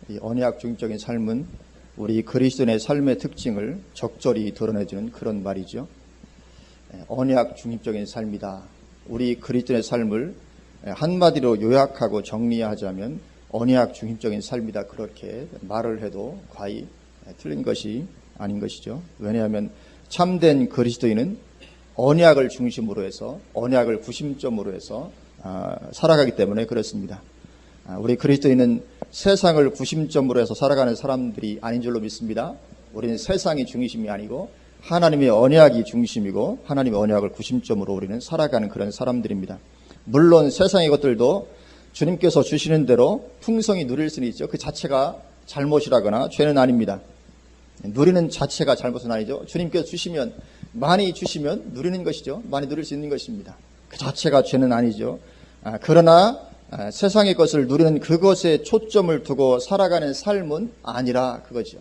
이 언약 중심적인 삶은 우리 그리스도인의 삶의 특징을 적절히 드러내주는 그런 말이죠. 언약 중심적인 삶이다. 우리 그리스도인의 삶을 한마디로 요약하고 정리하자면 언약 중심적인 삶이다. 그렇게 말을 해도 과히 틀린 것이 아닌 것이죠. 왜냐하면 참된 그리스도인은 언약을 중심으로 해서, 언약을 구심점으로 해서 살아가기 때문에 그렇습니다. 우리 그리스도인은 세상을 구심점으로 해서 살아가는 사람들이 아닌 줄로 믿습니다. 우리는 세상이 중심이 아니고 하나님의 언약이 중심이고 하나님의 언약을 구심점으로 우리는 살아가는 그런 사람들입니다. 물론 세상의 것들도 주님께서 주시는 대로 풍성히 누릴 수는 있죠. 그 자체가 잘못이라거나 죄는 아닙니다. 누리는 자체가 잘못은 아니죠. 주님께서 주시면, 많이 주시면 누리는 것이죠. 많이 누릴 수 있는 것입니다. 그 자체가 죄는 아니죠. 그러나 세상의 것을 누리는 그것에 초점을 두고 살아가는 삶은 아니라 그거죠.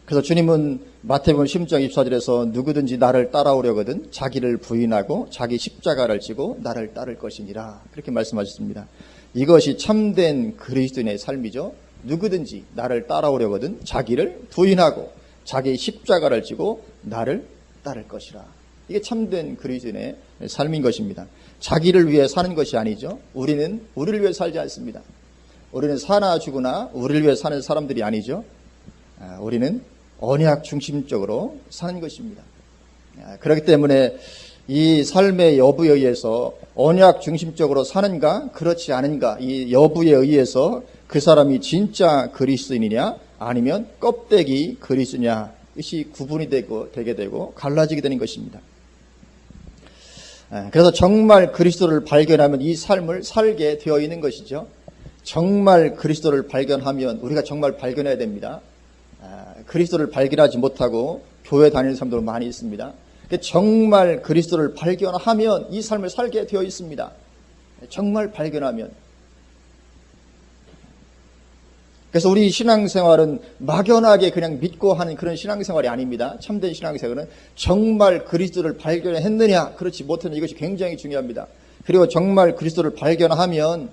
그래서 주님은 마태복음 16장 24절에서 누구든지 나를 따라오려거든 자기를 부인하고 자기 십자가를 지고 나를 따를 것이니라, 그렇게 말씀하셨습니다. 이것이 참된 그리스도인의 삶이죠. 누구든지 나를 따라오려거든 자기를 부인하고 자기 십자가를 지고 나를 따를 것이라. 이게 참된 그리스도인의 삶인 것입니다. 자기를 위해 사는 것이 아니죠. 우리는 우리를 위해 살지 않습니다. 우리는 사나 죽으나 우리를 위해 사는 사람들이 아니죠. 우리는 언약 중심적으로 사는 것입니다. 그렇기 때문에 이 삶의 여부에 의해서 언약 중심적으로 사는가 그렇지 않은가, 이 여부에 의해서 그 사람이 진짜 그리스도인이냐 아니면 껍데기 그리스도냐, 이것이 구분이 되게 되고 갈라지게 되는 것입니다. 그래서 정말 그리스도를 발견하면 이 삶을 살게 되어 있는 것이죠. 정말 그리스도를 발견하면, 우리가 정말 발견해야 됩니다. 그리스도를 발견하지 못하고 교회 다니는 사람들 많이 있습니다. 정말 그리스도를 발견하면 이 삶을 살게 되어 있습니다. 정말 발견하면. 그래서 우리 신앙생활은 막연하게 그냥 믿고 하는 그런 신앙생활이 아닙니다. 참된 신앙생활은 정말 그리스도를 발견했느냐 그렇지 못했느냐, 이것이 굉장히 중요합니다. 그리고 정말 그리스도를 발견하면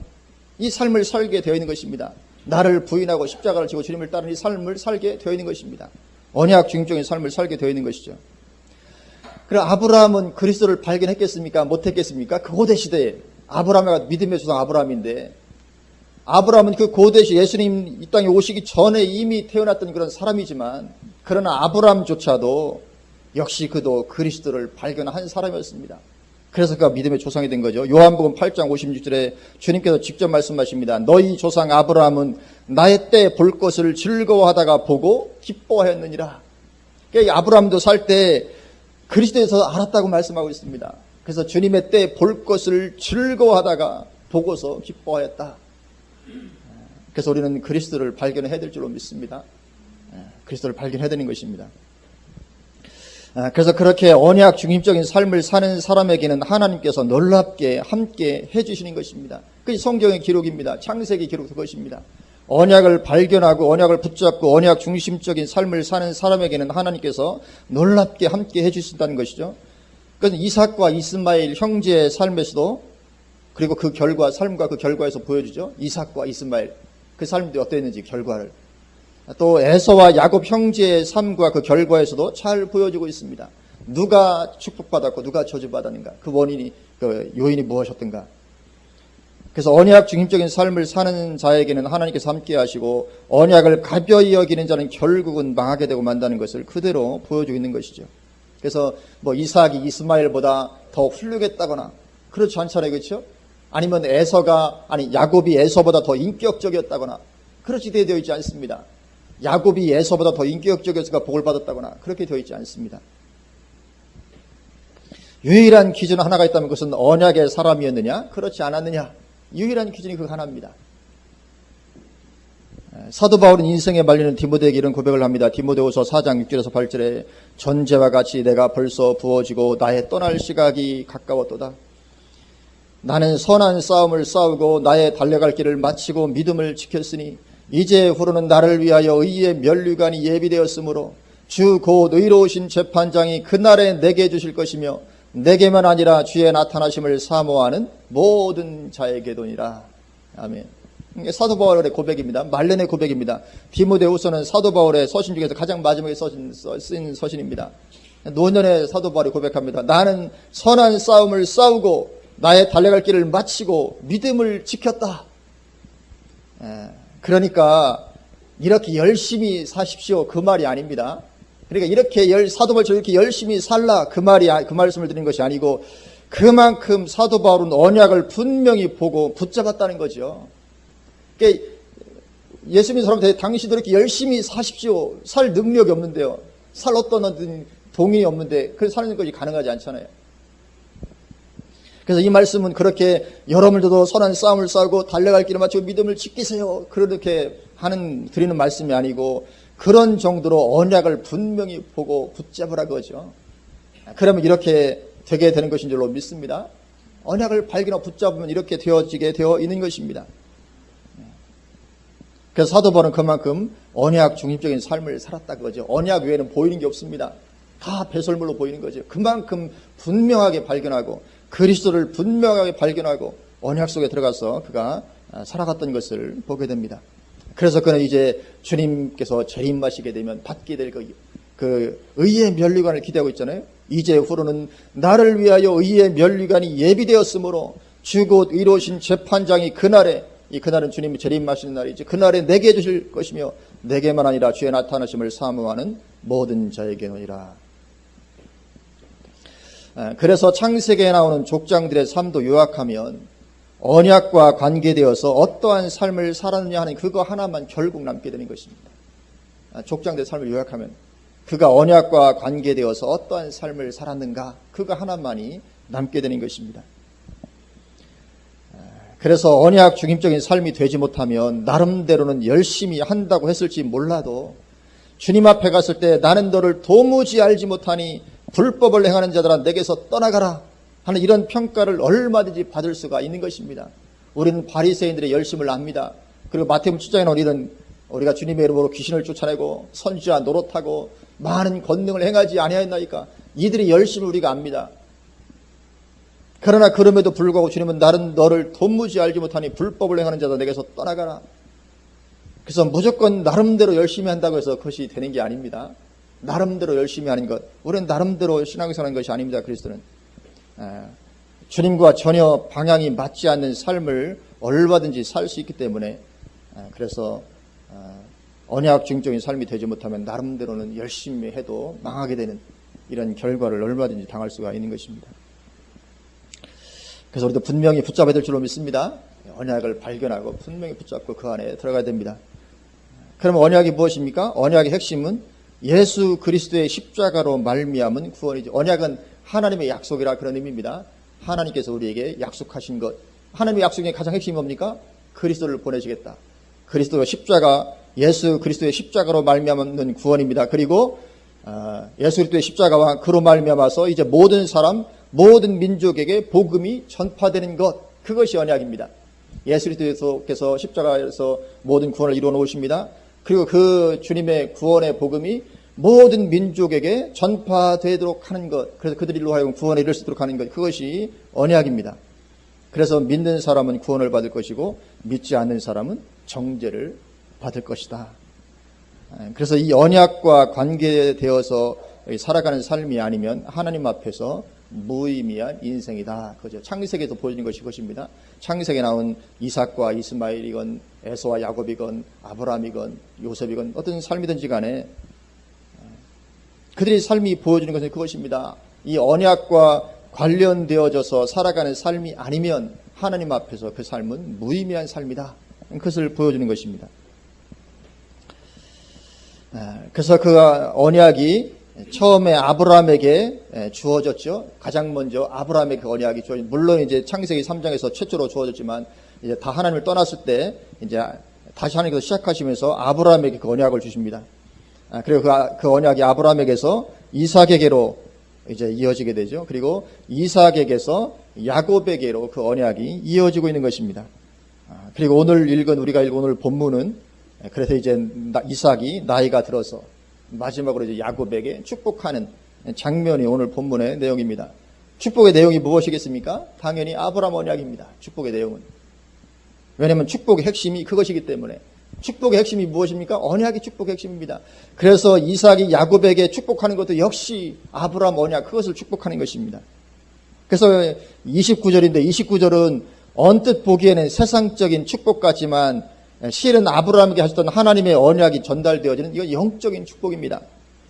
이 삶을 살게 되어 있는 것입니다. 나를 부인하고 십자가를 지고 주님을 따르는 이 삶을 살게 되어 있는 것입니다. 언약 중심적인 삶을 살게 되어 있는 것이죠. 그럼 아브라함은 그리스도를 발견했겠습니까? 못했겠습니까? 그 고대 시대에 아브라함이 믿음의 조상 아브라함인데, 아브라함은 그 고대 시 예수님 이 땅에 오시기 전에 이미 태어났던 그런 사람이지만, 그러나 아브라함조차도 역시 그도 그리스도를 발견한 사람이었습니다. 그래서 그가 믿음의 조상이 된 거죠. 요한복음 8장 56절에 주님께서 직접 말씀하십니다. 너희 조상 아브라함은 나의 때 볼 것을 즐거워하다가 보고 기뻐하였느니라. 그러니까 아브라함도 살 때 그리스도에서 알았다고 말씀하고 있습니다. 그래서 주님의 때 볼 것을 즐거워하다가 보고서 기뻐하였다. 그래서 우리는 그리스도를 발견해야 될 줄로 믿습니다. 그리스도를 발견해야 되는 것입니다. 그래서 그렇게 언약 중심적인 삶을 사는 사람에게는 하나님께서 놀랍게 함께 해주시는 것입니다. 그게 성경의 기록입니다. 창세기 기록 그것입니다. 언약을 발견하고 언약을 붙잡고 언약 중심적인 삶을 사는 사람에게는 하나님께서 놀랍게 함께 해주신다는 것이죠. 그래서 이삭과 이스마엘 형제의 삶에서도, 그리고 그 결과, 삶과 그 결과에서 보여주죠. 이삭과 이스마엘 그 삶들이 어땠는지 결과를. 또 에서와 야곱 형제의 삶과 그 결과에서도 잘 보여주고 있습니다. 누가 축복받았고 누가 저주받았는가, 그 원인이, 그 요인이 무엇이었던가. 그래서 언약 중심적인 삶을 사는 자에게는 하나님께서 함께 하시고, 언약을 가벼이 여기는 자는 결국은 망하게 되고 만다는 것을 그대로 보여주고 있는 것이죠. 그래서 뭐 이삭이 이스마엘보다 더 훌륭했다거나 그렇지 않잖아요. 그렇죠? 아니면 야곱이 에서보다 더 인격적이었다거나 그렇게 되어 있지 않습니다. 야곱이 에서보다 더 인격적이어서 복을 받았다거나 그렇게 되어 있지 않습니다. 유일한 기준 하나가 있다면 그것은 언약의 사람이었느냐 그렇지 않았느냐, 유일한 기준이 그 하나입니다. 사도 바울은 인생에 말리는 디모데에게 이런 고백을 합니다. 디모데후서 4장 6절에서 8절에 전제와 같이 내가 벌써 부어지고 나의 떠날 시각이 가까웠도다. 나는 선한 싸움을 싸우고 나의 달려갈 길을 마치고 믿음을 지켰으니 이제 후로는 나를 위하여 의의 면류관이 예비되었으므로 주 곧 의로우신 재판장이 그날에 내게 주실 것이며 내게만 아니라 주의 나타나심을 사모하는 모든 자에게도니라. 아멘. 사도 바울의 고백입니다. 말년의 고백입니다. 디모데후서는 사도 바울의 서신 중에서 가장 마지막에 쓰인 서신입니다. 노년의 사도 바울이 고백합니다. 나는 선한 싸움을 싸우고 나의 달려갈 길을 마치고 믿음을 지켰다. 그러니까 이렇게 열심히 사십시오 그 말이 아닙니다. 그러니까 이렇게 사도 바울처럼 이렇게 열심히 살라 그 말씀을 드린 것이 아니고 그만큼 사도 바울은 언약을 분명히 보고 붙잡았다는 거죠. 그러니까 예수 믿는 사람들 당신도 이렇게 열심히 사십시오. 살 능력이 없는데요. 살 어떤 동의 없는데 그래서 사는 것이 가능하지 않잖아요. 그래서 이 말씀은 그렇게 여러분들도 선한 싸움을 싸우고 달려갈 길을 마치고 믿음을 지키세요. 그렇게 드리는 말씀이 아니고 그런 정도로 언약을 분명히 보고 붙잡으라 그거죠. 그러면 이렇게 되게 되는 것인 줄로 믿습니다. 언약을 발견하고 붙잡으면 이렇게 되어지게 되어 있는 것입니다. 그래서 사도 바울은 그만큼 언약 중립적인 삶을 살았다 그거죠. 언약 외에는 보이는 게 없습니다. 다 배설물로 보이는 거죠. 그만큼 분명하게 발견하고 그리스도를 분명하게 발견하고 언약 속에 들어가서 그가 살아갔던 것을 보게 됩니다. 그래서 그는 이제 주님께서 재림하시게 되면 받게 될 그 의의 면류관을 기대하고 있잖아요. 이제 후로는 나를 위하여 의의 면류관이 예비되었으므로 주 곧 의로우신 재판장이 그날에, 이 그날은 주님이 재림하시는 날이지, 그날에 내게 주실 것이며 내게만 아니라 주의 나타나심을 사모하는 모든 자에게노니라. 그래서 창세기에 나오는 족장들의 삶도 요약하면 언약과 관계되어서 어떠한 삶을 살았느냐 하는 그거 하나만 결국 남게 되는 것입니다. 족장들의 삶을 요약하면 그가 언약과 관계되어서 어떠한 삶을 살았는가 그거 하나만이 남게 되는 것입니다. 그래서 언약 중심적인 삶이 되지 못하면 나름대로는 열심히 한다고 했을지 몰라도 주님 앞에 갔을 때 나는 너를 도무지 알지 못하니 불법을 행하는 자들아 내게서 떠나가라 하는 이런 평가를 얼마든지 받을 수가 있는 것입니다. 우리는 바리새인들의 열심을 압니다. 그리고 마태복음 7장에 나오는 우리가 주님의 이름으로 귀신을 쫓아내고 선지자 노릇하고 많은 권능을 행하지 아니하였나이까 이들의 열심을 우리가 압니다. 그러나 그럼에도 불구하고 주님은 나는 너를 도무지 알지 못하니 불법을 행하는 자들 내게서 떠나가라. 그래서 무조건 나름대로 열심히 한다고 해서 그것이 되는 게 아닙니다. 나름대로 열심히 하는 것, 우리는 나름대로 신앙생활하는 것이 아닙니다. 그리스도는 주님과 전혀 방향이 맞지 않는 삶을 얼마든지 살 수 있기 때문에 그래서 언약 중적인 삶이 되지 못하면 나름대로는 열심히 해도 망하게 되는 이런 결과를 얼마든지 당할 수가 있는 것입니다. 그래서 우리도 분명히 붙잡아야 될 줄로 믿습니다. 언약을 발견하고 분명히 붙잡고 그 안에 들어가야 됩니다. 그러면 언약이 무엇입니까? 언약의 핵심은 예수 그리스도의 십자가로 말미암은 구원이죠. 언약은 하나님의 약속이라 그런 의미입니다. 하나님께서 우리에게 약속하신 것. 하나님의 약속의 가장 핵심이 뭡니까? 그리스도를 보내시겠다. 그리스도가 십자가, 예수 그리스도의 십자가로 말미암은 구원입니다. 그리고 예수 그리스도의 십자가와 그로 말미암아서 이제 모든 사람, 모든 민족에게 복음이 전파되는 것. 그것이 언약입니다. 예수 그리스도께서 십자가에서 모든 구원을 이루어 놓으십니다. 그리고 그 주님의 구원의 복음이 모든 민족에게 전파되도록 하는 것, 그래서 그들로 하여금 구원에 이를 수 있도록 하는 것, 그것이 언약입니다. 그래서 믿는 사람은 구원을 받을 것이고 믿지 않는 사람은 정죄를 받을 것이다. 그래서 이 언약과 관계되어서 살아가는 삶이 아니면 하나님 앞에서 무의미한 인생이다. 그죠? 창세기에서 보여주는 것이 그것입니다. 창세기에 나온 이삭과 이스마엘이건 에서와 야곱이건 아브라함이건 요셉이건 어떤 삶이든지 간에 그들의 삶이 보여주는 것은 그것입니다. 이 언약과 관련되어져서 살아가는 삶이 아니면 하나님 앞에서 그 삶은 무의미한 삶이다. 그것을 보여주는 것입니다. 그래서 그 언약이 처음에 아브라함에게 주어졌죠. 가장 먼저 아브라함에게 그 언약이 주어졌죠. 물론 이제 창세기 3장에서 최초로 주어졌지만 이제 다 하나님을 떠났을 때 이제 다시 하나님께서 시작하시면서 아브라함에게 그 언약을 주십니다. 그리고 그 언약이 아브라함에게서 이삭에게로 이제 이어지게 되죠. 그리고 이삭에게서 야곱에게로 그 언약이 이어지고 있는 것입니다. 그리고 우리가 읽은 오늘 본문은 그래서 이제 이삭이 나이가 들어서 마지막으로 이제 야곱에게 축복하는 장면이 오늘 본문의 내용입니다. 축복의 내용이 무엇이겠습니까? 당연히 아브라함 언약입니다. 축복의 내용은. 왜냐하면 축복의 핵심이 그것이기 때문에. 축복의 핵심이 무엇입니까? 언약이 축복의 핵심입니다. 그래서 이삭이 야곱에게 축복하는 것도 역시 아브라함 언약, 그것을 축복하는 것입니다. 그래서 29절인데 29절은 언뜻 보기에는 세상적인 축복 같지만 실은 아브라함에게 하셨던 하나님의 언약이 전달되어지는 이건 영적인 축복입니다.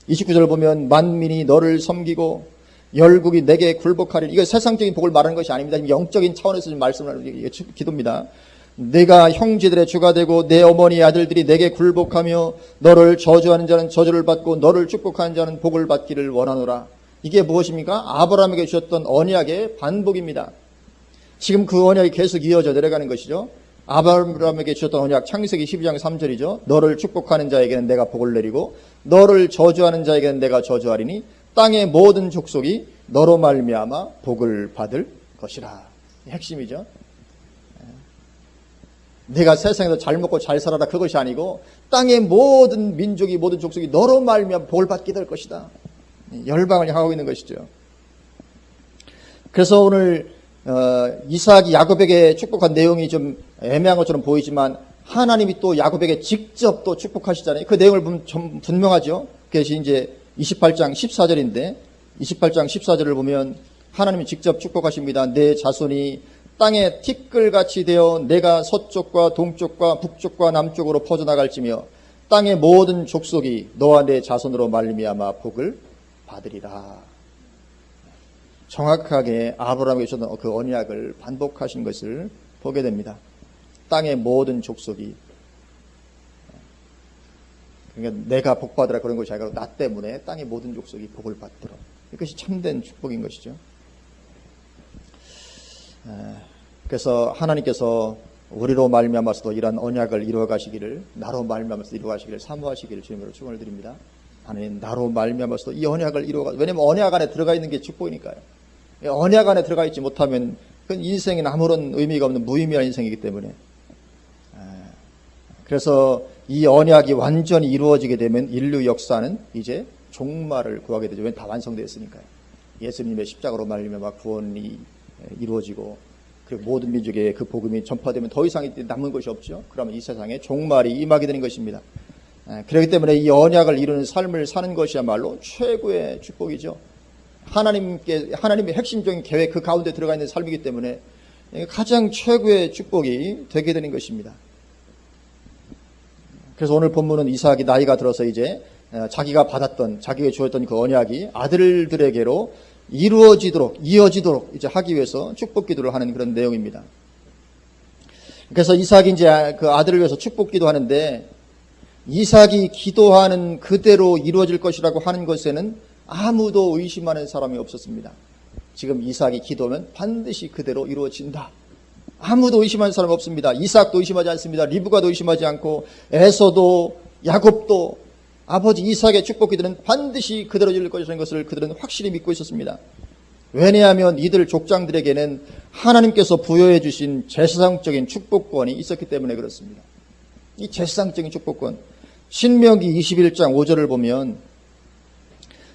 29절을 보면 만민이 너를 섬기고 열국이 내게 굴복하리니, 이거 세상적인 복을 말하는 것이 아닙니다. 영적인 차원에서 말씀을 하는 기도입니다. 내가 형제들의 주가 되고 내 어머니의 아들들이 내게 굴복하며 너를 저주하는 자는 저주를 받고 너를 축복하는 자는 복을 받기를 원하노라. 이게 무엇입니까? 아브라함에게 주셨던 언약의 반복입니다. 지금 그 언약이 계속 이어져 내려가는 것이죠. 아브라함에게 주셨던 언약, 창세기 12장 3절이죠. 너를 축복하는 자에게는 내가 복을 내리고 너를 저주하는 자에게는 내가 저주하리니 땅의 모든 족속이 너로 말미암아 복을 받을 것이라. 핵심이죠. 내가 세상에서 잘 먹고 잘 살아라, 그것이 아니고 땅의 모든 민족이, 모든 족속이 너로 말미암아 복을 받게 될 것이다. 열방을 향하고 있는 것이죠. 그래서 오늘 이삭이 야곱에게 축복한 내용이 좀 애매한 것처럼 보이지만 하나님이 또 야곱에게 직접 또 축복하시잖아요. 그 내용을 보면 좀 분명하죠. 그것이 이제 28장 14절인데 28장 14절을 보면 하나님이 직접 축복하십니다. 내 자손이 땅에 티끌같이 되어 내가 서쪽과 동쪽과 북쪽과 남쪽으로 퍼져나갈지며 땅의 모든 족속이 너와 내 자손으로 말미암아 복을 받으리라. 정확하게 아브라함에게 주셨던 그 언약을 반복하신 것을 보게 됩니다. 땅의 모든 족속이, 그러니까 내가 복받으라 그런 것이 아니라 나 때문에 땅의 모든 족속이 복을 받도록, 이것이 참된 축복인 것이죠. 그래서 하나님께서 우리로 말미암아서도 이러한 언약을 이루어 가시기를, 나로 말미암아서도 이루어 가시기를 사모하시기를 주님으로 축원을 드립니다. 하나님, 나로 말미암아서도 이 언약을 이루어 가, 왜냐하면 언약 안에 들어가 있는 게 축복이니까요. 언약 안에 들어가 있지 못하면 그건 인생에는 아무런 의미가 없는 무의미한 인생이기 때문에. 그래서 이 언약이 완전히 이루어지게 되면 인류 역사는 이제 종말을 구하게 되죠. 왜냐하면 다 완성되었으니까요. 예수님의 십자가로 말미암아 구원이 이루어지고, 그리고 모든 민족에 그 복음이 전파되면 더 이상 남은 것이 없죠. 그러면 이 세상에 종말이 임하게 되는 것입니다. 그렇기 때문에 이 언약을 이루는 삶을 사는 것이야말로 최고의 축복이죠. 하나님의 핵심적인 계획 그 가운데 들어가 있는 삶이기 때문에 가장 최고의 축복이 되게 되는 것입니다. 그래서 오늘 본문은 이삭이 나이가 들어서 이제 자기가 받았던, 자기에게 주었던 그 언약이 아들들에게로 이어지도록 이제 하기 위해서 축복 기도를 하는 그런 내용입니다. 그래서 이삭이 이제 그 아들을 위해서 축복 기도하는데, 이삭이 기도하는 그대로 이루어질 것이라고 하는 것에는 아무도 의심하는 사람이 없었습니다. 지금 이삭이 기도하면 반드시 그대로 이루어진다. 아무도 의심하는 사람이 없습니다. 이삭도 의심하지 않습니다. 리브가도 의심하지 않고, 에서도, 야곱도 아버지 이삭의 축복 기도는 반드시 그대로 이룰 것이라는 것을 그들은 확실히 믿고 있었습니다. 왜냐하면 이들 족장들에게는 하나님께서 부여해 주신 제사상적인 축복권이 있었기 때문에 그렇습니다. 이 제사상적인 축복권, 신명기 21장 5절을 보면,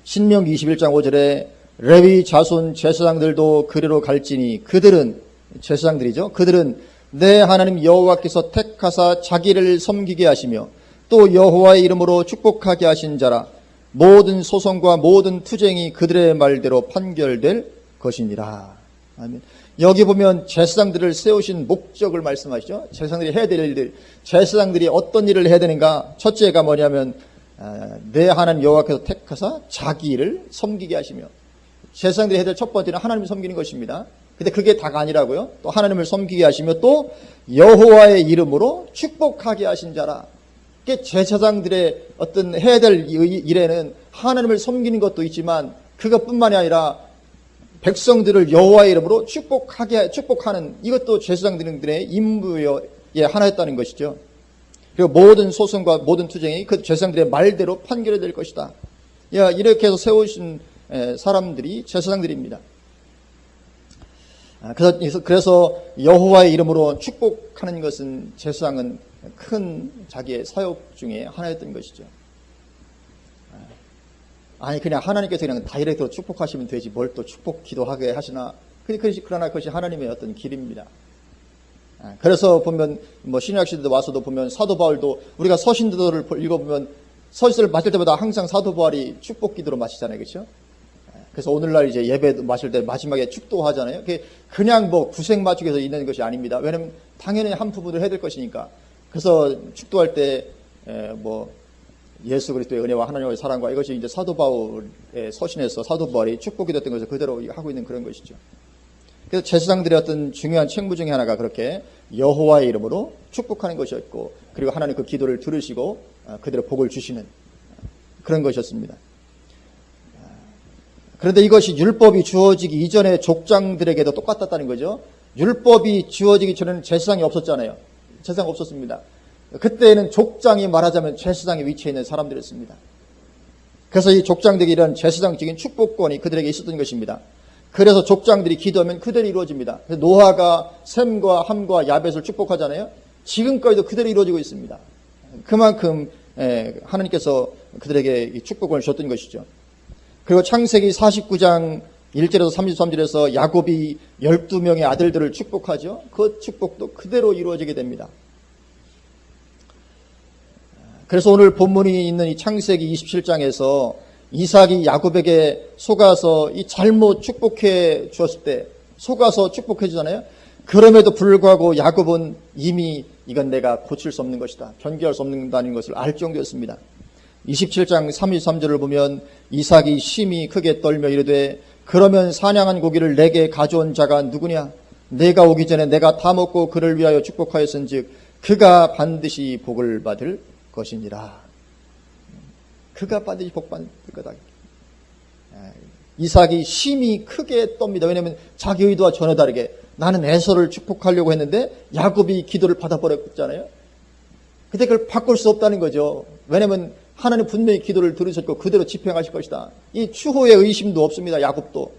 신명기 21장 5절에 레위 자손 제사장들도 그리로 갈지니, 그들은 제사장들이죠. 그들은 내 하나님 여호와께서 택하사 자기를 섬기게 하시며 또 여호와의 이름으로 축복하게 하신 자라. 모든 소송과 모든 투쟁이 그들의 말대로 판결될 것이니라. 아멘. 여기 보면 제사장들을 세우신 목적을 말씀하시죠. 제사장들이 해야 될 일들, 제사장들이 어떤 일을 해야 되는가. 첫째가 뭐냐면 내 하나님 여호와께서 택하사 자기를 섬기게 하시며, 제사장들이 해야 될 첫 번째는 하나님을 섬기는 것입니다. 근데 그게 다가 아니라고요. 또 하나님을 섬기게 하시며 또 여호와의 이름으로 축복하게 하신 자라. 제사장들의 어떤 해야 될 일에는 하나님을 섬기는 것도 있지만 그것뿐만이 아니라 백성들을 여호와의 이름으로 축복하는 이것도 제사장들의 임무의 하나였다는 것이죠. 그리고 모든 소송과 모든 투쟁이 그 제사장들의 말대로 판결이 될 것이다. 이렇게 해서 세우신 사람들이 제사장들입니다. 그래서 여호와의 이름으로 축복하는 것은 제사장은 큰 자기의 사역 중에 하나였던 것이죠. 아니 그냥 하나님께서 그냥 다이렉트로 축복하시면 되지 뭘 또 축복 기도하게 하시나. 그러나 그것이 하나님의 어떤 길입니다. 그래서 보면 뭐 신약 시대에 와서도 보면 사도 바울도 우리가 서신들을 읽어보면 서신을 마실 때마다 항상 사도 바울이 축복 기도로 마시잖아요, 그렇죠? 그래서 오늘날 이제 예배 마실 때 마지막에 축도하잖아요. 그게 그냥 뭐 구색 맞추기 위해서 있는 것이 아닙니다. 왜냐면 당연히 한 부분을 해야 될 것이니까. 그래서 축도할 때 뭐 예수 그리스도의 은혜와 하나님의 사랑과 이것이 이제 사도 바울의 서신에서 사도 바울이 축복 기도했던 것을 그대로 하고 있는 그런 것이죠. 그래서 제사장들의 어떤 중요한 책무 중에 하나가 그렇게 여호와의 이름으로 축복하는 것이었고, 그리고 하나님 그 기도를 들으시고 그대로 복을 주시는 그런 것이었습니다. 그런데 이것이 율법이 주어지기 이전의 족장들에게도 똑같았다는 거죠. 율법이 주어지기 전에는 제사장이 없었잖아요. 제사장 없었습니다. 그때는 족장이 말하자면 제사장의 위치에 있는 사람들이었습니다. 그래서 이 족장들에게 이런 제사장적인 축복권이 그들에게 있었던 것입니다. 그래서 족장들이 기도하면 그대로 이루어집니다. 그래서 노아가 셈과 함과 야벳을 축복하잖아요. 지금까지도 그대로 이루어지고 있습니다. 그만큼 하나님께서 그들에게 이 축복권을 주셨던 것이죠. 그리고 창세기 49장 1절에서 33절에서 야곱이 12명의 아들들을 축복하죠. 그 축복도 그대로 이루어지게 됩니다. 그래서 오늘 본문이 있는 이 창세기 27장에서 이삭이 야곱에게 속아서 이 잘못 축복해 주었을 때 속아서 축복해 주잖아요. 그럼에도 불구하고 야곱은 이미 이건 내가 고칠 수 없는 것이다, 변개할 수 없는다는 것을 알 정도였습니다. 27장 33절을 보면 이삭이 심히 크게 떨며 이르되 그러면 사냥한 고기를 내게 가져온 자가 누구냐? 내가 오기 전에 내가 다 먹고 그를 위하여 축복하였은즉 그가 반드시 복을 받을 것이니라. 그가 반드시 복 받을 거다. 이삭이 심히 크게 떱니다. 왜냐하면 자기 의도와 전혀 다르게 나는 에서를 축복하려고 했는데 야곱이 기도를 받아버렸잖아요. 근데 그걸 바꿀 수 없다는 거죠. 왜냐하면 하나님 분명히 기도를 들으셨고 그대로 집행하실 것이다. 이 추호의 의심도 없습니다. 야곱도.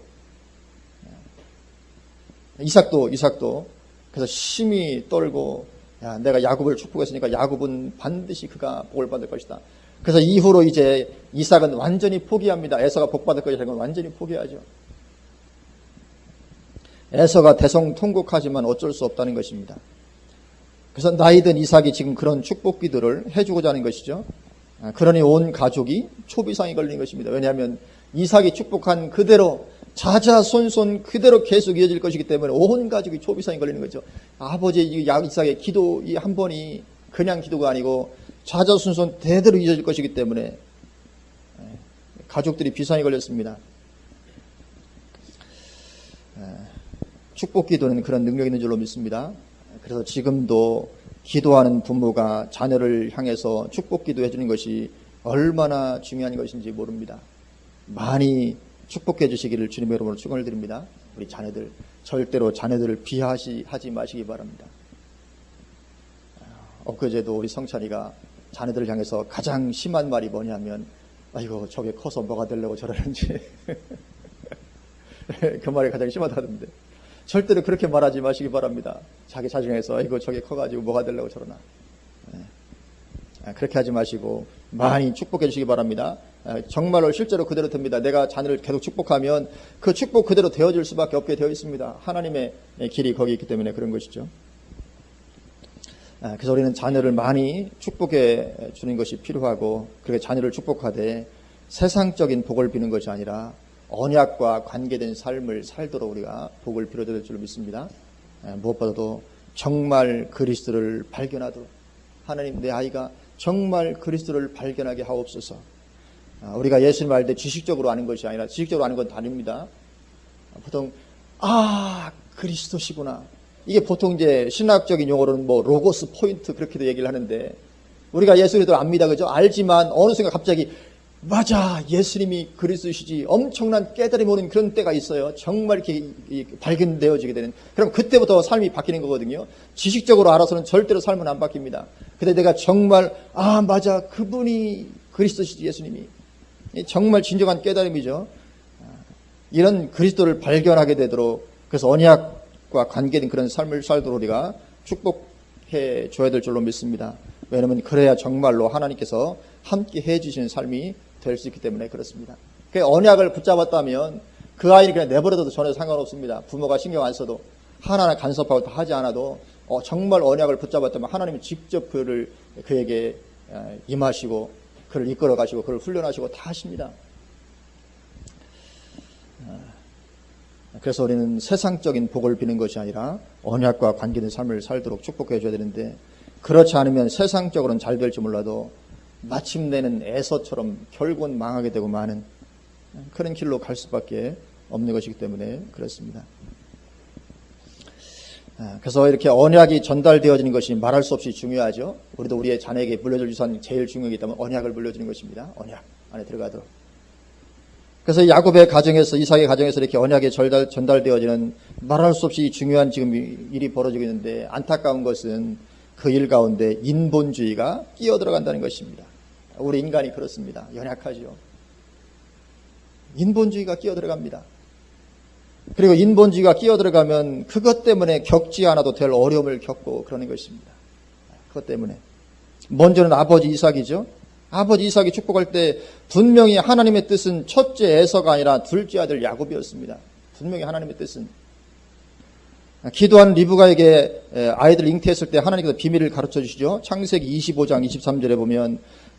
이삭도 그래서 심히 떨고 야, 내가 야곱을 축복했으니까 야곱은 반드시 그가 복을 받을 것이다. 그래서 이후로 이제 이삭은 완전히 포기합니다. 에서가 복 받을 것이라는 건 완전히 포기하죠. 에서가 대성통곡하지만 어쩔 수 없다는 것입니다. 그래서 나이든 이삭이 지금 그런 축복 기도를 해주고자 하는 것이죠. 그러니 온 가족이 초비상이 걸린 것입니다. 왜냐하면 이삭이 축복한 그대로 자자손손 그대로 계속 이어질 것이기 때문에 온 가족이 초비상이 걸리는 거죠. 아버지 이삭의 기도 이 한 번이 그냥 기도가 아니고 자자손손 대대로 이어질 것이기 때문에 가족들이 비상이 걸렸습니다. 축복 기도는 그런 능력이 있는 줄로 믿습니다. 그래서 지금도 기도하는 부모가 자녀를 향해서 축복 기도해 주는 것이 얼마나 중요한 것인지 모릅니다. 많이 축복해 주시기를 주님의 이름으로 축원을 드립니다. 우리 자녀들 절대로 자녀들을 비하하지 마시기 바랍니다. 엊그제도 우리 성찬이가 자녀들을 향해서 가장 심한 말이 뭐냐면 아이고 저게 커서 뭐가 되려고 저러는지 그 말이 가장 심하다던데 절대로 그렇게 말하지 마시기 바랍니다. 자기 자신에서 이거 저게 커가지고 뭐가 되려고 저러나 그렇게 하지 마시고 많이 축복해 주시기 바랍니다. 정말로 실제로 그대로 됩니다. 내가 자녀를 계속 축복하면 그 축복 그대로 되어질 수밖에 없게 되어 있습니다. 하나님의 길이 거기 있기 때문에 그런 것이죠. 그래서 우리는 자녀를 많이 축복해 주는 것이 필요하고 그렇게 자녀를 축복하되 세상적인 복을 비는 것이 아니라 언약과 관계된 삶을 살도록 우리가 복을 빌어야 될 줄 믿습니다. 무엇보다도 정말 그리스도를 발견하도록 하나님 내 아이가 정말 그리스도를 발견하게 하옵소서. 우리가 예수님 알 때 지식적으로 아는 것이 아니라 지식적으로 아는 건 다릅니다. 보통 그리스도시구나. 이게 보통 이제 신학적인 용어로는 뭐 로고스 포인트 그렇게도 얘기를 하는데 우리가 예수님을 압니다. 그죠? 알지만 어느 순간 갑자기 맞아 예수님이 그리스도시지 엄청난 깨달음이 오는 그런 때가 있어요. 정말 이렇게 발견되어지게 되는. 그럼 그때부터 삶이 바뀌는 거거든요. 지식적으로 알아서는 절대로 삶은 안 바뀝니다. 근데 내가 정말 맞아 그분이 그리스도시지 예수님이 정말 진정한 깨달음이죠. 이런 그리스도를 발견하게 되도록 그래서 언약과 관계된 그런 삶을 살도록 우리가 축복해 줘야 될 줄로 믿습니다. 왜냐하면 그래야 정말로 하나님께서 함께 해주시는 삶이 될 수 있기 때문에 그렇습니다. 그 언약을 붙잡았다면 그 아이는 그냥 내버려둬도 전혀 상관없습니다. 부모가 신경 안 써도 하나하나 간섭하고 다 하지 않아도 정말 언약을 붙잡았다면 하나님이 직접 그에게 임하시고 그를 이끌어 가시고 그를 훈련하시고 다 하십니다. 그래서 우리는 세상적인 복을 비는 것이 아니라 언약과 관계된 삶을 살도록 축복해 줘야 되는데, 그렇지 않으면 세상적으로는 잘 될지 몰라도 마침내는 에서처럼 결국은 망하게 되고 마는 그런 길로 갈 수밖에 없는 것이기 때문에 그렇습니다. 그래서 이렇게 언약이 전달되어지는 것이 말할 수 없이 중요하죠. 우리도 우리의 자녀에게 물려줄 유산이 제일 중요하기 때문에 언약을 물려주는 것입니다. 언약 안에 들어가도록. 그래서 야곱의 가정에서, 이삭의 가정에서 이렇게 언약이 전달되어지는 말할 수 없이 중요한 지금 일이 벌어지고 있는데, 안타까운 것은 그 일 가운데 인본주의가 끼어들어간다는 것입니다. 우리 인간이 그렇습니다. 연약하죠. 인본주의가 끼어들어갑니다. 그리고 인본주의가 끼어들어가면 그것 때문에 겪지 않아도 될 어려움을 겪고 그러는 것입니다. 그것 때문에. 먼저는 아버지 이삭이죠. 아버지 이삭이 축복할 때 분명히 하나님의 뜻은 첫째 에서가 아니라 둘째 아들 야곱이었습니다. 분명히 하나님의 뜻은. 기도한 리브가에게 아이들을 잉태했을 때 하나님께서 비밀을 가르쳐 주시죠. 창세기 25장 23절에 보면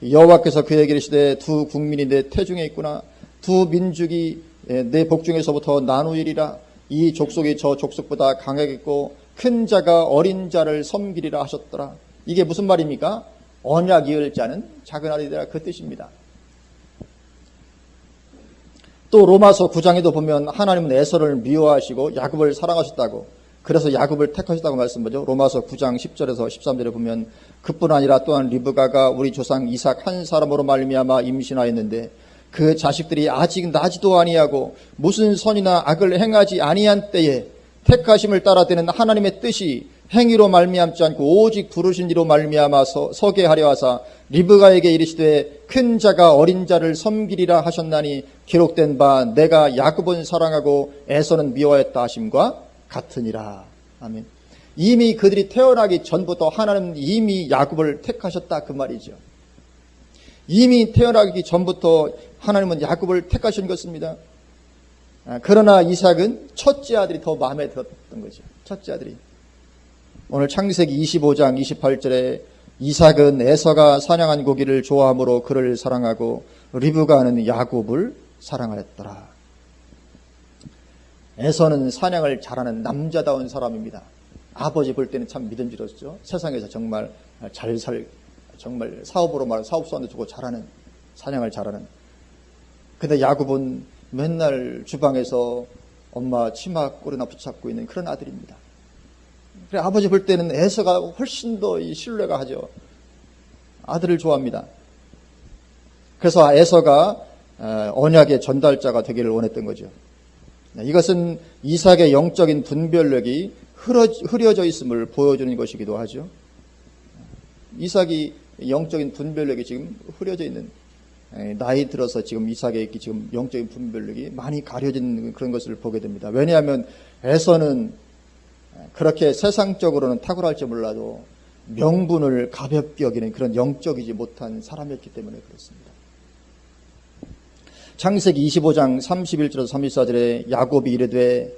여호와께서 그에게 이르시되 두 국민이 내 태중에 있구나. 두 민족이 내 복중에서부터 나누이리라. 이 족속이 저 족속보다 강하겠고 큰 자가 어린 자를 섬기리라 하셨더라. 이게 무슨 말입니까? 언약 이을 자는 작은 아들이라, 그 뜻입니다. 또 로마서 9장에도 보면 하나님은 에서를 미워하시고 야곱을 사랑하셨다고, 그래서 야곱을 택하셨다고 말씀하죠. 로마서 9장 10절에서 13절에 보면 그뿐 아니라 또한 리브가가 우리 조상 이삭 한 사람으로 말미암아 임신하였는데 그 자식들이 아직 나지도 아니하고 무슨 선이나 악을 행하지 아니한 때에 택하심을 따라 되는 하나님의 뜻이 행위로 말미암지 않고 오직 부르신 이로 말미암아서 서게 하려 하사 리브가에게 이르시되 큰 자가 어린 자를 섬기리라 하셨나니 기록된 바 내가 야곱은 사랑하고 에서는 미워했다 하심과 같으니라. 아멘. 이미 그들이 태어나기 전부터 하나님은 이미 야곱을 택하셨다, 그 말이죠. 이미 태어나기 전부터 하나님은 야곱을 택하신 것입니다. 그러나 이삭은 첫째 아들이 더 마음에 들었던 거죠. 첫째 아들이. 오늘 창세기 25장 28절에 이삭은 에서가 사냥한 고기를 좋아하므로 그를 사랑하고 리브가는 야곱을 사랑하였더라. 에서는 사냥을 잘하는 남자다운 사람입니다. 아버지 볼 때는 참 믿음직스럽죠. 세상에서 정말 정말 사업으로 말하면 사업소한테 주고 잘하는, 사냥을 잘하는. 근데 야곱은 맨날 주방에서 엄마 치마 꼬리나 붙잡고 있는 그런 아들입니다. 그래, 아버지 볼 때는 에서가 훨씬 더 신뢰가 하죠. 아들을 좋아합니다. 그래서 에서가 언약의 전달자가 되기를 원했던 거죠. 이것은 이삭의 영적인 분별력이 흐려져 있음을 보여주는 것이기도 하죠. 이삭이 영적인 분별력이 지금 흐려져 있는, 나이 들어서 지금 이삭의 지금 영적인 분별력이 많이 가려진 그런 것을 보게 됩니다. 왜냐하면 에서는 그렇게 세상적으로는 탁월할지 몰라도 명분을 가볍게 여기는 그런 영적이지 못한 사람이었기 때문에 그렇습니다. 창세기 25장 31절에서 34절에 야곱이 이르되,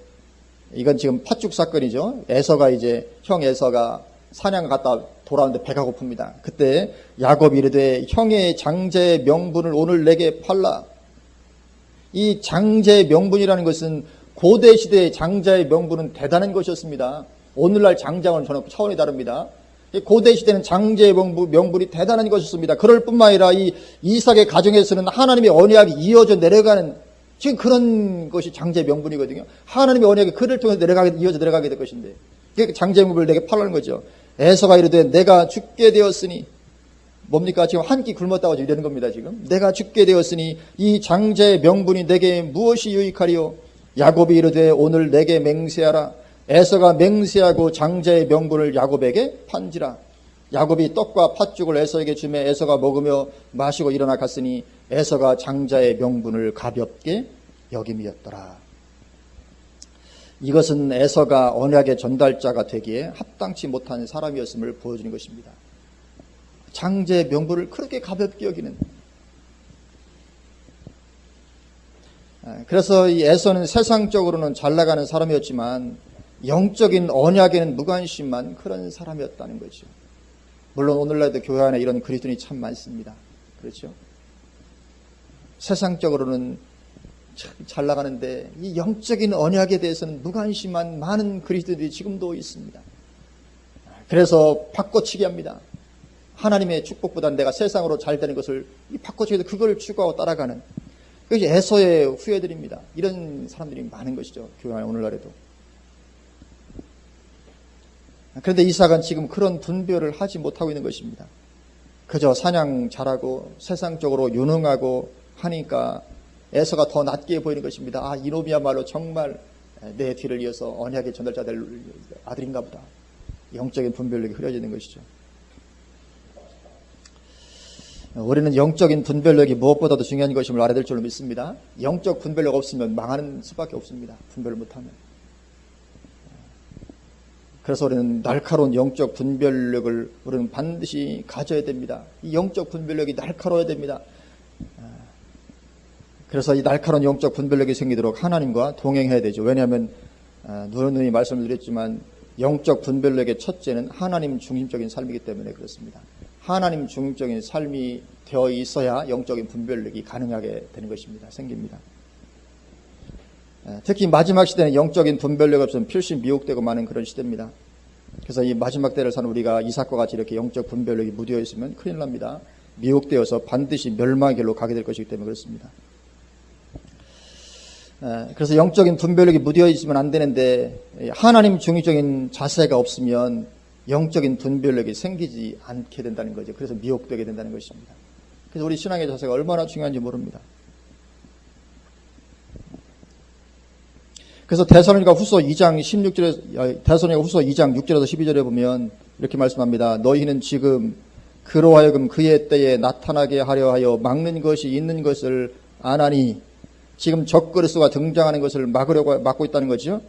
이건 지금 팥죽 사건이죠. 에서가 이제 형 에서가 사냥 갔다 돌아오는데 배가 고픕니다. 그때 야곱이 이르되 형의 장제의 명분을 오늘 내게 팔라. 이 장제의 명분이라는 것은 고대 시대의 장자의 명분은 대단한 것이었습니다. 오늘날 장자와는 전혀 차원이 다릅니다. 고대 시대는 장제의 명분이 대단한 것이었습니다. 그럴 뿐만 아니라 이 이삭의 가정에서는 하나님의 언약이 이어져 내려가는 지금 그런 것이 장제의 명분이거든요. 하나님의 언약이 그를 통해서 이어져 내려가게 될 것인데, 장제의 명분을 내게 팔라는 거죠. 에서가 이르되 내가 죽게 되었으니, 뭡니까? 지금 한 끼 굶었다고 이러는 겁니다. 지금 내가 죽게 되었으니 이 장제의 명분이 내게 무엇이 유익하리요? 야곱이 이르되 오늘 내게 맹세하라. 에서가 맹세하고 장자의 명분을 야곱에게 판지라. 야곱이 떡과 팥죽을 에서에게 주매 에서가 먹으며 마시고 일어나 갔으니 에서가 장자의 명분을 가볍게 여김이었더라. 이것은 에서가 언약의 전달자가 되기에 합당치 못한 사람이었음을 보여주는 것입니다. 장자의 명분을 그렇게 가볍게 여기는. 그래서 이 에서는 세상적으로는 잘 나가는 사람이었지만 영적인 언약에는 무관심한 그런 사람이었다는 거죠. 물론 오늘날도 교회 안에 이런 그리스도인이 참 많습니다. 그렇죠? 세상적으로는 참 잘 나가는데 이 영적인 언약에 대해서는 무관심한 많은 그리스도인들이 지금도 있습니다. 그래서 바꿔치기 합니다. 하나님의 축복보다는 내가 세상으로 잘 되는 것을 바꿔치기해서 그걸 추구하고 따라가는, 그것이 에서의 후예들입니다. 이런 사람들이 많은 것이죠. 교회 안에 오늘날에도. 그런데 이삭은 지금 그런 분별을 하지 못하고 있는 것입니다. 그저 사냥 잘하고 세상적으로 유능하고 하니까 에서가 더 낮게 보이는 것입니다. 아, 이놈이야말로 정말 내 뒤를 이어서 언약의 전달자 될 아들인가 보다. 영적인 분별력이 흐려지는 것이죠. 우리는 영적인 분별력이 무엇보다도 중요한 것임을 알아야 될 줄로 믿습니다. 영적 분별력 없으면 망하는 수밖에 없습니다. 분별을 못하면. 그래서 우리는 날카로운 영적 분별력을 우리는 반드시 가져야 됩니다. 이 영적 분별력이 날카로워야 됩니다. 그래서 이 날카로운 영적 분별력이 생기도록 하나님과 동행해야 되죠. 왜냐하면 누누이 말씀을 드렸지만 영적 분별력의 첫째는 하나님 중심적인 삶이기 때문에 그렇습니다. 하나님 중심적인 삶이 되어 있어야 영적인 분별력이 가능하게 되는 것입니다. 생깁니다. 특히 마지막 시대는 영적인 분별력 없으면 필시 미혹되고 많은 그런 시대입니다. 그래서 이 마지막 때를 사는 우리가 이삭과 같이 이렇게 영적 분별력이 무디어 있으면 큰일 납니다. 미혹되어서 반드시 멸망의 길로 가게 될 것이기 때문에 그렇습니다. 그래서 영적인 분별력이 무디어 있으면 안 되는데 하나님 중심적인 자세가 없으면 영적인 분별력이 생기지 않게 된다는 거죠. 그래서 미혹되게 된다는 것입니다. 그래서 우리 신앙의 자세가 얼마나 중요한지 모릅니다. 그래서 데살로니가 후서 2장 16절에 데살로니가 후서 2장 6절에서 12절에 보면 이렇게 말씀합니다. 너희는 지금 그로 하여금 그의 때에 나타나게 하려 하여 막는 것이 있는 것을 아나니, 지금 적그리스도가 등장하는 것을 막고 있다는 거죠.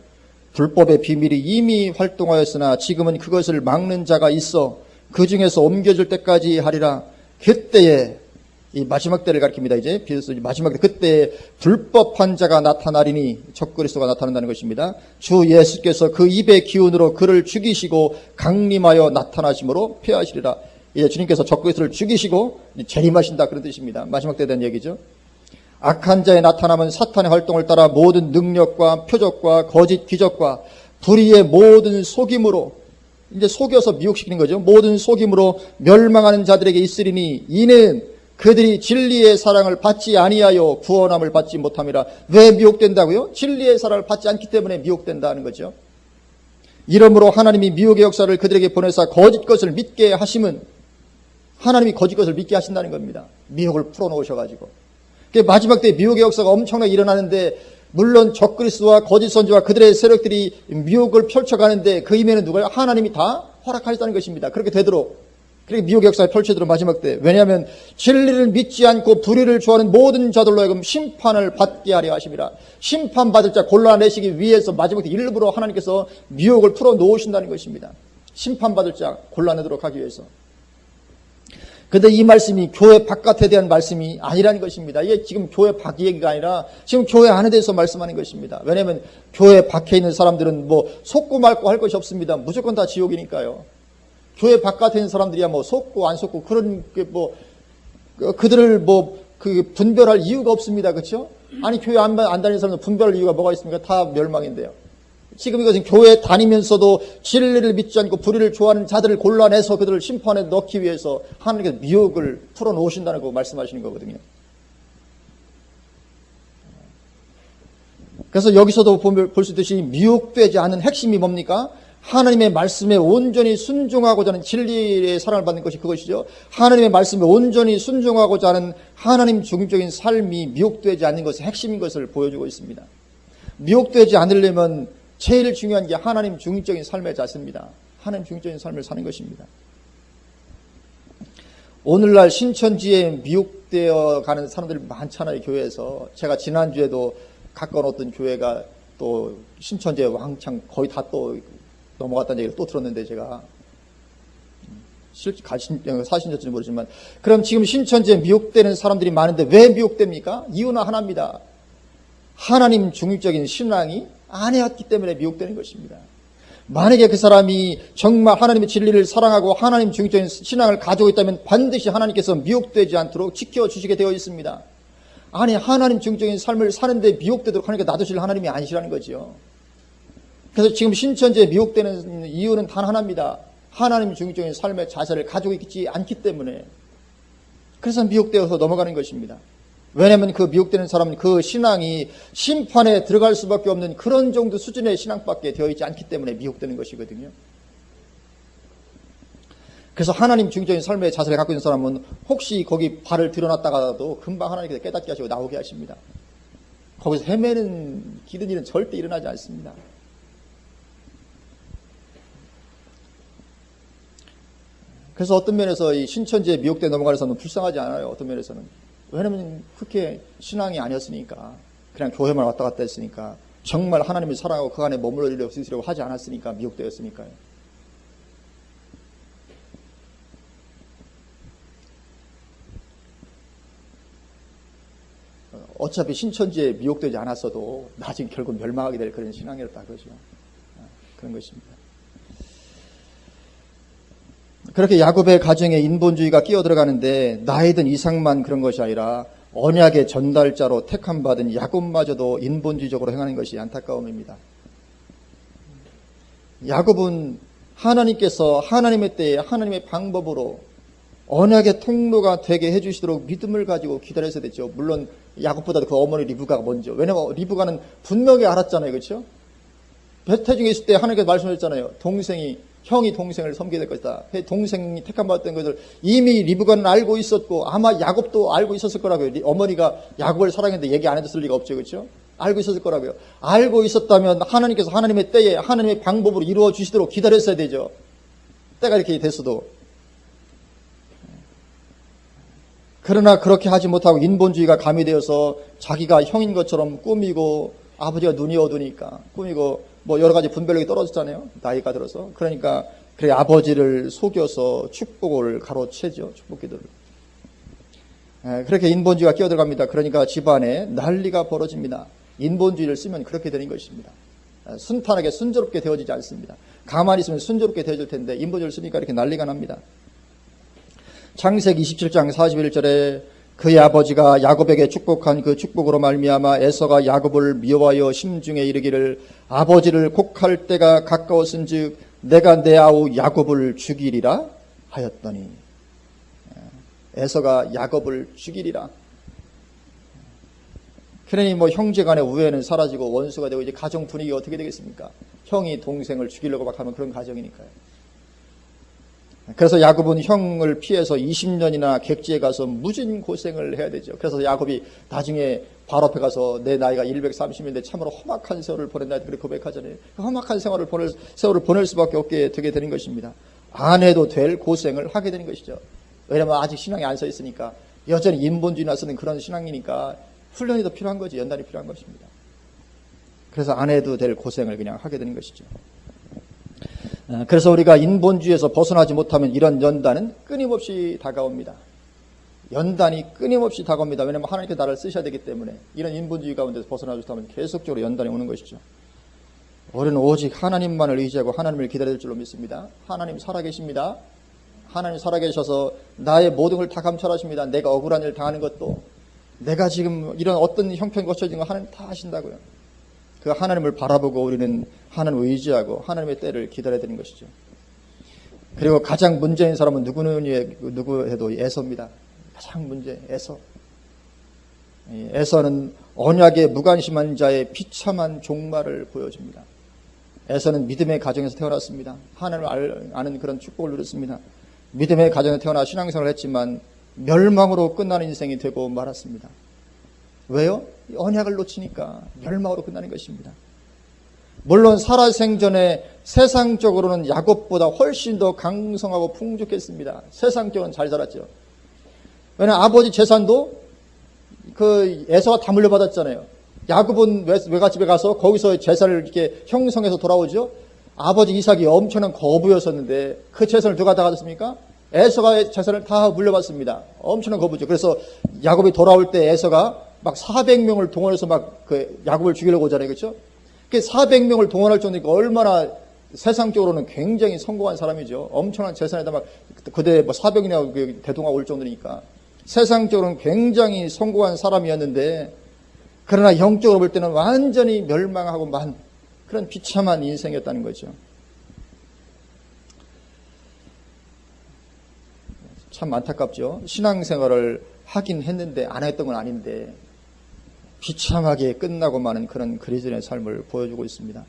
불법의 비밀이 이미 활동하였으나 지금은 그것을 막는 자가 있어 그 중에서 옮겨질 때까지 하리라. 그때에, 이 마지막 때를 가리킵니다. 이제 비로소 마지막 때, 그때에 불법한 자가 나타나리니, 적그리스도가 나타난다는 것입니다. 주 예수께서 그 입의 기운으로 그를 죽이시고 강림하여 나타나심으로 폐하시리라. 이제 주님께서 적그리스도를 죽이시고 재림하신다, 그런 뜻입니다. 마지막 때에 대한 얘기죠. 악한 자의 나타남은 사탄의 활동을 따라 모든 능력과 표적과 거짓 기적과 불의의 모든 속임으로, 이제 속여서 미혹시키는 거죠. 모든 속임으로 멸망하는 자들에게 있으리니 이는 그들이 진리의 사랑을 받지 아니하여 구원함을 받지 못함이라. 왜 미혹된다고요? 진리의 사랑을 받지 않기 때문에 미혹된다는 거죠. 이러므로 하나님이 미혹의 역사를 그들에게 보내사 거짓 것을 믿게 하심은, 하나님이 거짓 것을 믿게 하신다는 겁니다. 미혹을 풀어놓으셔가지고. 마지막 때 미혹의 역사가 엄청나게 일어나는데, 물론 적그리스도와 거짓 선지와 그들의 세력들이 미혹을 펼쳐가는데 그 임에는 누가요? 하나님이 다 허락하셨다는 것입니다. 그렇게 되도록, 그렇게 미혹의 역사가 펼쳐지도록 마지막 때. 왜냐하면 진리를 믿지 않고 불의를 좋아하는 모든 자들로 하여금 심판을 받게 하려 하심이라. 심판받을 자 골라내시기 위해서 마지막 때 일부러 하나님께서 미혹을 풀어놓으신다는 것입니다. 심판받을 자 골라내도록 하기 위해서. 근데 이 말씀이 교회 바깥에 대한 말씀이 아니라는 것입니다. 이게 지금 교회 밖 얘기가 아니라 지금 교회 안에 대해서 말씀하는 것입니다. 왜냐하면 교회 밖에 있는 사람들은 뭐 속고 말고 할 것이 없습니다. 무조건 다 지옥이니까요. 교회 바깥에 있는 사람들이야 뭐 속고 안 속고 그런 게 뭐 그들을 그 분별할 이유가 없습니다. 그렇죠? 아니 교회 안 다니는 사람들 분별할 이유가 뭐가 있습니까? 다 멸망인데요. 지금 이것은 교회 다니면서도 진리를 믿지 않고 불의를 좋아하는 자들을 골라내서 그들을 심판에 넣기 위해서 하나님께서 미혹을 풀어놓으신다는 거 말씀하시는 거거든요. 그래서 여기서도 볼 수 있듯이 미혹되지 않은 핵심이 뭡니까? 하나님의 말씀에 온전히 순종하고자 하는 진리의 사랑을 받는 것이 그것이죠. 하나님의 말씀에 온전히 순종하고자 하는 하나님 중심적인 삶이 미혹되지 않는 것의 핵심인 것을 보여주고 있습니다. 미혹되지 않으려면 제일 중요한 게 하나님 중심적인 삶의 자세입니다. 하나님 중심적인 삶을 사는 것입니다. 오늘날 신천지에 미혹되어 가는 사람들이 많잖아요. 교회에서. 제가 지난주에도 가까운 어떤 교회가 또 신천지에 왕창 거의 다 또 넘어갔다는 얘기를 또 들었는데, 제가 실제 사실인지 모르지만, 그럼 지금 신천지에 미혹되는 사람들이 많은데 왜 미혹됩니까? 이유는 하나입니다. 하나님 중립적인 신앙이 안 해왔기 때문에 미혹되는 것입니다. 만약에 그 사람이 정말 하나님의 진리를 사랑하고 하나님 중적인 신앙을 가지고 있다면 반드시 하나님께서 미혹되지 않도록 지켜주시게 되어 있습니다. 아니, 하나님 중적인 삶을 사는데 미혹되도록 하나님께 놔두실 하나님이 아니시라는 거죠. 그래서 지금 신천지에 미혹되는 이유는 단 하나입니다. 하나님 중적인 삶의 자세를 가지고 있지 않기 때문에. 그래서 미혹되어서 넘어가는 것입니다. 왜냐하면 그 미혹되는 사람은 그 신앙이 심판에 들어갈 수밖에 없는 그런 정도 수준의 신앙밖에 되어 있지 않기 때문에 미혹되는 것이거든요. 그래서 하나님 중적인 삶의 자세를 갖고 있는 사람은 혹시 거기 발을 들여놨다가도 금방 하나님께서 깨닫게 하시고 나오게 하십니다. 거기서 헤매는 기든 일은 절대 일어나지 않습니다. 그래서 어떤 면에서 이 신천지에 미혹되어 넘어가는 사람은 불쌍하지 않아요. 어떤 면에서는. 왜냐하면 그렇게 신앙이 아니었으니까, 그냥 교회만 왔다 갔다 했으니까, 정말 하나님을 사랑하고 그 안에 머물러 있으려고 하지 않았으니까 미혹되었으니까요. 어차피 신천지에 미혹되지 않았어도 나중에 결국 멸망하게 될 그런 신앙이었다 그러죠. 그런 것입니다. 그렇게 야곱의 가정에 인본주의가 끼어들어가는데 나이든 이상만 그런 것이 아니라 언약의 전달자로 택함받은 야곱마저도 인본주의적으로 행하는 것이 안타까움입니다. 야곱은 하나님께서 하나님의 때에 하나님의 방법으로 언약의 통로가 되게 해주시도록 믿음을 가지고 기다렸어야 됐죠. 물론 야곱보다도 그 어머니 리브가가 먼저. 왜냐하면 리브가는 분명히 알았잖아요. 그렇죠? 배태중에 있을 때 하나님께서 말씀하셨잖아요. 형이 동생을 섬기게 될 것이다. 동생이 택함받았던 것을 이미 리브가는 알고 있었고 아마 야곱도 알고 있었을 거라고요. 어머니가 야곱을 사랑했는데 얘기 안 해줬을 리가 없죠. 그렇죠? 알고 있었을 거라고요. 알고 있었다면 하나님께서 하나님의 때에 하나님의 방법으로 이루어 주시도록 기다렸어야 되죠. 때가 이렇게 됐어도. 그러나 그렇게 하지 못하고 인본주의가 가미되어서 자기가 형인 것처럼 꾸미고 아버지가 눈이 어두니까 꾸미고 뭐 여러 가지 분별력이 떨어졌잖아요. 나이가 들어서. 그러니까 그래 아버지를 속여서 축복을 가로채죠. 축복 기도를. 그렇게 인본주의가 끼어들어갑니다. 그러니까 집안에 난리가 벌어집니다. 인본주의를 쓰면 그렇게 되는 것입니다. 순탄하게 순조롭게 되어지지 않습니다. 가만히 있으면 순조롭게 되어질 텐데 인본주의를 쓰니까 이렇게 난리가 납니다. 창세기 27장 41절에 그의 아버지가 야곱에게 축복한 그 축복으로 말미암아 에서가 야곱을 미워하여 심중에 이르기를 아버지를 곡할 때가 가까웠은즉 내가 내 아우 야곱을 죽이리라 하였더니 에서가 야곱을 죽이리라. 그러니 뭐 형제간의 우애는 사라지고 원수가 되고 이제 가정 분위기가 어떻게 되겠습니까? 형이 동생을 죽이려고 막 하면 그런 가정이니까요. 그래서 야곱은 형을 피해서 20년이나 객지에 가서 무진 고생을 해야 되죠. 그래서 야곱이 나중에 바로 앞에 가서 내 나이가 130인데 참으로 험악한 세월을 보낸다 그렇게 고백하잖아요. 그 험악한 세월을 보낼 수밖에 없게 되게 되는 것입니다. 안 해도 될 고생을 하게 되는 것이죠. 왜냐하면 아직 신앙이 안 서 있으니까 여전히 인본주의나 쓰는 그런 신앙이니까 훈련이 더 필요한 거지. 연단이 필요한 것입니다. 그래서 안 해도 될 고생을 그냥 하게 되는 것이죠. 그래서 우리가 인본주의에서 벗어나지 못하면 이런 연단은 끊임없이 다가옵니다. 연단이 끊임없이 다가옵니다. 왜냐하면 하나님께 나를 쓰셔야 되기 때문에 이런 인본주의 가운데서 벗어나지 못하면 계속적으로 연단이 오는 것이죠. 우리는 오직 하나님만을 의지하고 하나님을 기다릴 줄로 믿습니다. 하나님 살아계십니다. 하나님 살아계셔서 나의 모든 걸 다 감찰하십니다. 내가 억울한 일 당하는 것도 내가 지금 이런 어떤 형편이 거쳐진 거 하나님 다 아신다고요. 그 하나님을 바라보고 우리는 하나님을 의지하고 하나님의 때를 기다려야 되는 것이죠. 그리고 가장 문제인 사람은 누구 해도 에서입니다. 가장 문제 에서. 에서는 언약에 무관심한 자의 비참한 종말을 보여줍니다. 에서는 믿음의 가정에서 태어났습니다. 하나님을 아는 그런 축복을 누렸습니다. 믿음의 가정에 태어나 신앙생활을 했지만 멸망으로 끝나는 인생이 되고 말았습니다. 왜요? 언약을 놓치니까 멸망으로 끝나는 것입니다. 물론 살아생전에 세상적으로는 야곱보다 훨씬 더 강성하고 풍족했습니다. 세상적으로는 잘 살았죠. 왜냐하면 아버지 재산도 그 에서가 다 물려받았잖아요. 야곱은 외갓집에 가서 거기서 재산을 이렇게 형성해서 돌아오죠. 아버지 이삭이 엄청난 거부였었는데 그 재산을 누가 다 가졌습니까? 에서가 재산을 다 물려받습니다. 엄청난 거부죠. 그래서 야곱이 돌아올 때 에서가 막 400명을 동원해서 막 그 야곱을 죽이려고 하잖아요. 그렇죠? 그 400명을 동원할 정도니까 얼마나 세상적으로는 굉장히 성공한 사람이죠. 엄청난 재산에다 막 그대 뭐 400이나 대동아 올 정도니까. 세상적으로는 굉장히 성공한 사람이었는데, 그러나 영적으로 볼 때는 완전히 멸망하고 만 그런 비참한 인생이었다는 거죠. 참 안타깝죠. 신앙생활을 하긴 했는데 안 했던 건 아닌데 비참하게 끝나고 마는 그런 그리스도인의 삶을 보여주고 있습니다.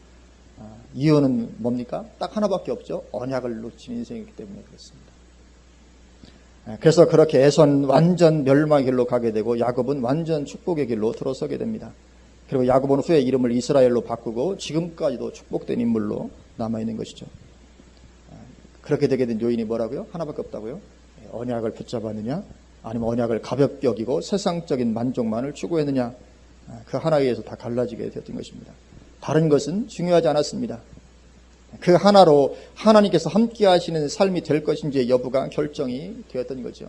이유는 뭡니까? 딱 하나밖에 없죠. 언약을 놓친 인생이기 때문에 그렇습니다. 그래서 그렇게 에서는 완전 멸망의 길로 가게 되고 야곱은 완전 축복의 길로 들어서게 됩니다. 그리고 야곱은 후에 이름을 이스라엘로 바꾸고 지금까지도 축복된 인물로 남아있는 것이죠. 그렇게 되게 된 요인이 뭐라고요? 하나밖에 없다고요? 언약을 붙잡았느냐, 아니면 언약을 가볍게 여기고 세상적인 만족만을 추구했느냐, 그 하나에 의해서 다 갈라지게 되었던 것입니다. 다른 것은 중요하지 않았습니다. 그 하나로 하나님께서 함께 하시는 삶이 될 것인지의 여부가 결정이 되었던 거죠.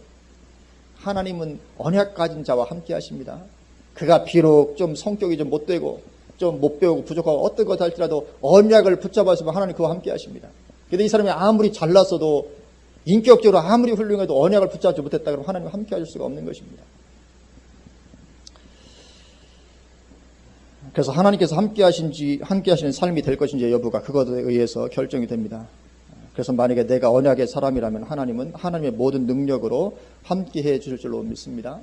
하나님은 언약 가진 자와 함께 하십니다. 그가 비록 좀 성격이 좀 못되고 좀 못 배우고 부족하고 어떤 것 할지라도 언약을 붙잡았으면 하나님 그와 함께 하십니다. 그런데 이 사람이 아무리 잘났어도 인격적으로 아무리 훌륭해도 언약을 붙잡지 못했다 그러면 하나님 함께 하실 수가 없는 것입니다. 그래서 하나님께서 함께 하시는 삶이 될 것인지 여부가 그것에 의해서 결정이 됩니다. 그래서 만약에 내가 언약의 사람이라면 하나님은 하나님의 모든 능력으로 함께 해 주실 줄로 믿습니다.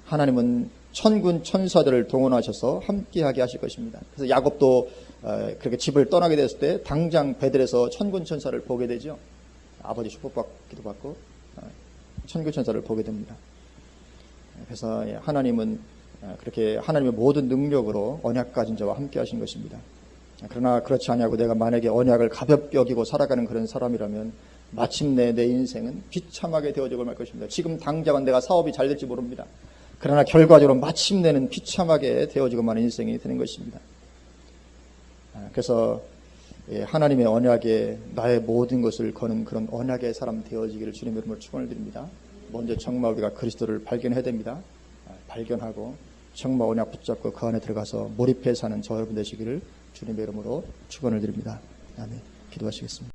하나님은 천군 천사들을 동원하셔서 함께하게 하실 것입니다. 그래서 야곱도 그렇게 집을 떠나게 됐을 때 당장 베들에서 천군 천사를 보게 되죠. 아버지 축복받기도 받고 천군 천사를 보게 됩니다. 그래서 하나님은 그렇게 하나님의 모든 능력으로 언약 가진 자와 함께 하신 것입니다. 그러나 그렇지 않냐고 내가 만약에 언약을 가볍게 여기고 살아가는 그런 사람이라면 마침내 내 인생은 비참하게 되어지고 말 것입니다. 지금 당장은 내가 사업이 잘 될지 모릅니다. 그러나 결과적으로 마침내는 비참하게 되어지고 마는 인생이 되는 것입니다. 그래서 하나님의 언약에 나의 모든 것을 거는 그런 언약의 사람 되어지기를 주님의 이름으로 축원을 드립니다. 먼저 정말 우리가 그리스도를 발견해야 됩니다. 발견하고 정말 언약 붙잡고 그 안에 들어가서 몰입해 사는 저 여러분 되시기를 주님의 이름으로 축원을 드립니다. 아멘. 기도하시겠습니다.